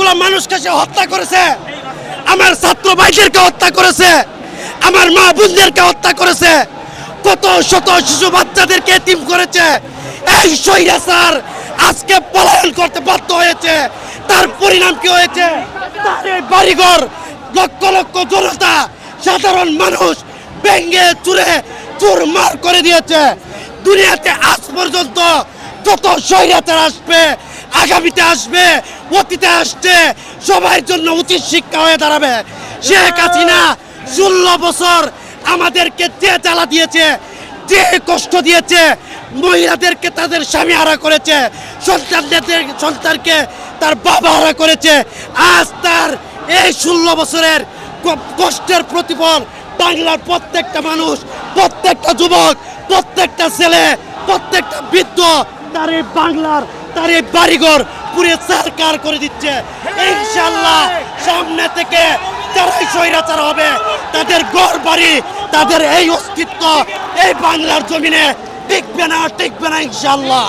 কতগুলো মানুষকে সে হত্যা করেছে, আমার ছাত্র ভাইদেরকে হত্যা করেছে, আমার মা বোনদেরকে হত্যা করেছে, কত শত শিশু বাচ্চাদেরকে এতিম করেছে। এই স্বৈরাচার আজকে পলায়ন করতে বাধ্য হয়েছে। তার পরিণাম কি হয়েছে? তার এই বাড়িঘর লক্ষ লক্ষ জনতা সাধারণ মানুষ ভেঙে চুরে চুরমার করে দিয়েছে। দুনিয়াতে আজ পর্যন্ত যত স্বৈরাচার আসবে, আগামীতে আসবে, অতীতে আসছে, সবার জন্য উচিত শিক্ষা হয়ে দাঁড়াবে। শেখ হাসিনা 16 বছর আমাদেরকে যে জ্বালা দিয়েছে, যে কষ্ট দিয়েছে, মহিলাদেরকে তাদের স্বামী হারা করেছে, সন্তানকে তার বাবা হারা করেছে। আজ তার এই 16 বছরের কষ্টের প্রতিফল বাংলার প্রত্যেকটা মানুষ, প্রত্যেকটা যুবক, প্রত্যেকটা ছেলে, প্রত্যেকটা বৃদ্ধ তার এই বাংলার, তার এই বাড়িঘর পুরে সরকার করে দিচ্ছে। ইনশাআল্লাহ সামনে থেকে যারাই স্বৈরাচার হবে তাদের ঘর বাড়ি, তাদের এই অস্তিত্ব এই বাংলার জমিনে টিকবে না ইনশাআল্লাহ।